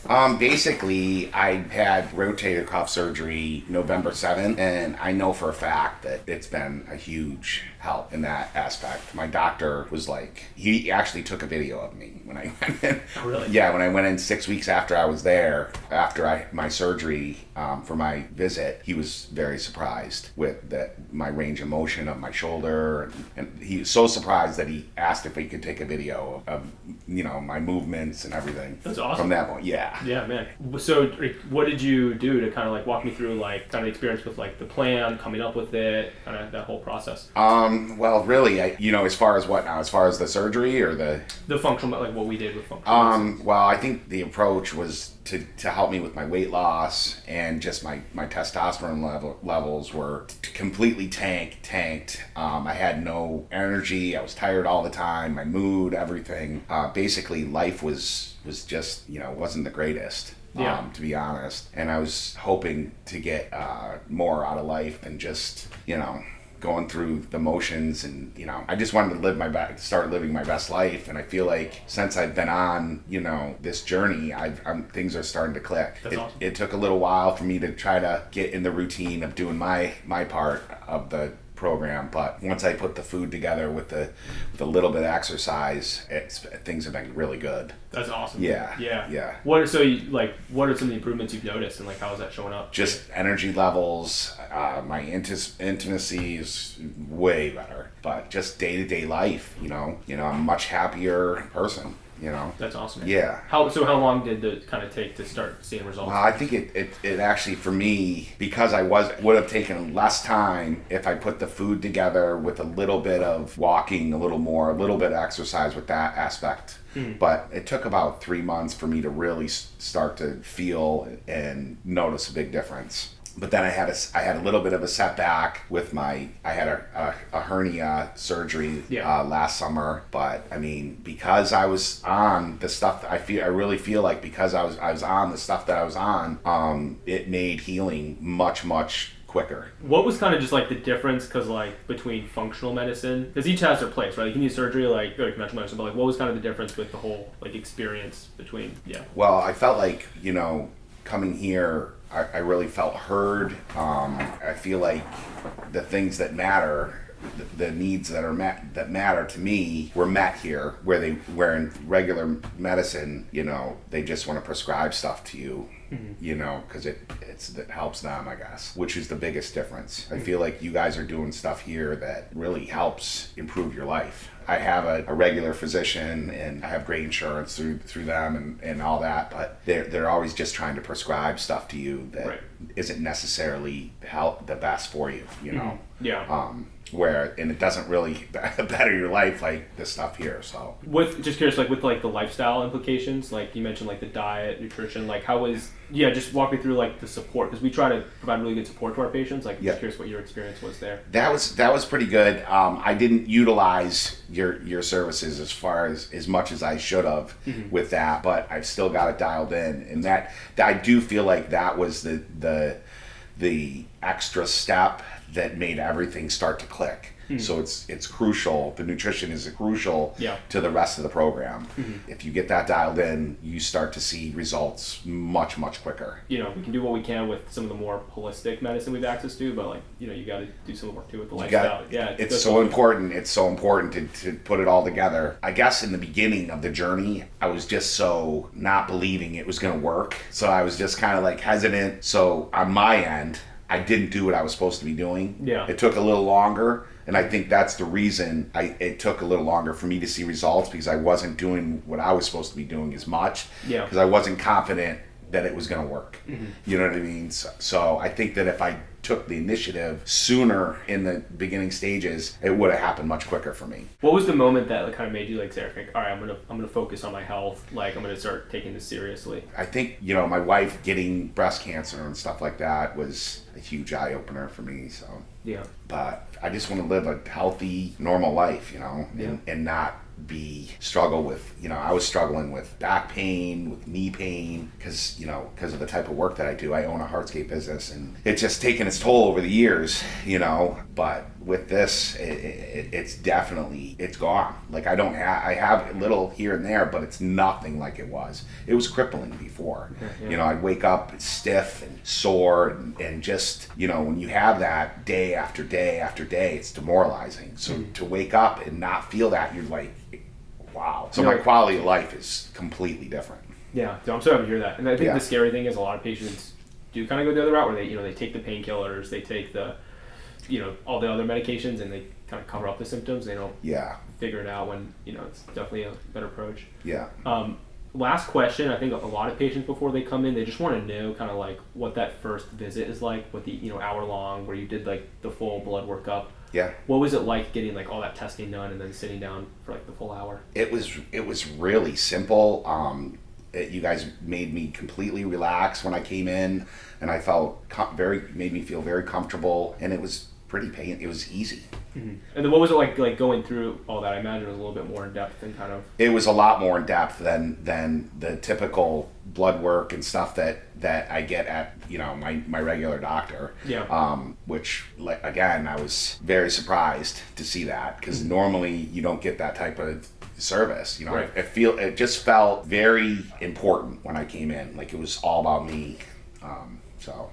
Basically, I had rotator cuff surgery November 7th, and I know for a fact that it's been a huge help in that aspect. My doctor was like, he actually took a video of me when I went in. Oh, really? Yeah, when I went in 6 weeks after I was there, after my surgery for my visit, he was very surprised with my range of motion of my shoulder, and he was so surprised that he asked if he could take a video of my movements and everything. That's awesome. From that point, yeah. Yeah, man. So what did you do to kind of like walk me through like kind of the experience with like the plan, coming up with it, kind of that whole process? Well, really, as far as what now? As far as the surgery or the functional, like what we did with functional. Well, I think the approach was to help me with my weight loss, and just my testosterone levels were completely tanked. I had no energy. I was tired all the time. My mood, everything. Basically, life was just wasn't the greatest. To be honest, and I was hoping to get more out of life than just going through the motions, and I just wanted to start living my best life. And I feel like since I've been on this journey, things are starting to click. That's awesome. It took a little while for me to try to get in the routine of doing my part of the program, but once I put the food together with a little bit of exercise, things have been really good. That's awesome. Yeah. What are some of the improvements you've noticed, and like how is that showing up? Just energy levels, my intimacy is way better, but just day-to-day life, I'm a much happier person. That's awesome. Yeah. How long did it kind of take to start seeing results? Well, I think it actually, for me, because would have taken less time if I put the food together with a little bit of walking, a little bit of exercise with that aspect. But it took about 3 months for me to really start to feel and notice a big difference. But then I had a little bit of a setback with I had a hernia surgery last summer. But I mean, because I was on the stuff that I really feel like because I was on the stuff that I was on, it made healing much quicker. What was kind of just like the difference, because like between functional medicine, because each has their place, right? Like you need surgery, like conventional medicine, but like what was kind of the difference with the whole like experience between? Well, I felt like coming here, I really felt heard. I feel like the things that matter, the needs that matter to me were met here, where in regular medicine, they just want to prescribe stuff to you, because it helps them, I guess, which is the biggest difference. I feel like you guys are doing stuff here that really helps improve your life. I have a regular physician, and I have great insurance through them and all that, but they're always just trying to prescribe stuff to you that isn't necessarily the best for you, and it doesn't really better your life like this stuff here. So just curious, like with like the lifestyle implications, like you mentioned like the diet, nutrition, like how was just walk me through like the support, because we try to provide really good support to our patients. Like just curious what your experience was there. That was pretty good. I didn't utilize your services as much as I should have with that, but I've still got it dialed in, and that I do feel like that was the extra step that made everything start to click. So it's crucial. The nutrition is crucial to the rest of the program. If you get that dialed in, you start to see results much quicker. We can do what we can with some of the more holistic medicine we've access to, but like you got to do some work too with the lifestyle. It's so important. It's so important to put it all together. I guess in the beginning of the journey, I was just so not believing it was going to work. So I was just kind of like hesitant. So on my end, I didn't do what I was supposed to be doing. It took a little longer, and I think that's the reason it took a little longer for me to see results, because I wasn't doing what I was supposed to be doing as much, because I wasn't confident that it was going to work. You know what I mean? So I think that if I took the initiative sooner in the beginning stages, it would have happened much quicker for me. What was the moment that like kind of made you like say, okay, all right, I'm gonna focus on my health, like I'm gonna start taking this seriously? I think my wife getting breast cancer and stuff like that was a huge eye opener for me. So but I just want to live a healthy, normal life, and not struggle with, I was struggling with back pain, with knee pain, because of the type of work that I do. I own a hardscape business, and it's just taken its toll over the years, but with this, it's definitely, it's gone. Like I have a little here and there, but it's nothing like it was. It was crippling before. Yeah. I'd wake up stiff and sore, and just, when you have that day after day after day, it's demoralizing. So to wake up and not feel that, you're like, wow. So my quality of life is completely different. Yeah, so I'm so happy to hear that. And I think Yeah. the scary thing is a lot of patients do kind of go the other route where they take the painkillers, they take the, all the other medications, and they kind of cover up the symptoms. They don't figure it out when, it's definitely a better approach. Yeah. Last question. I think a lot of patients before they come in, they just want to know kind of like what that first visit is like, with the, hour long where you did like the full blood workup. Yeah. What was it like getting like all that testing done and then sitting down for like the full hour? It was really simple. You guys made me completely relax when I came in, and I felt made me feel very comfortable, and it was it was easy. Mm-hmm. And then what was it like going through all that? I imagine it was a little bit more in depth and kind of. It was a lot more in depth than the typical blood work and stuff that I get at my regular doctor. Yeah. Which, like, again, I was very surprised to see that, because normally you don't get that type of service. Right. It just felt very important when I came in. Like, it was all about me. So.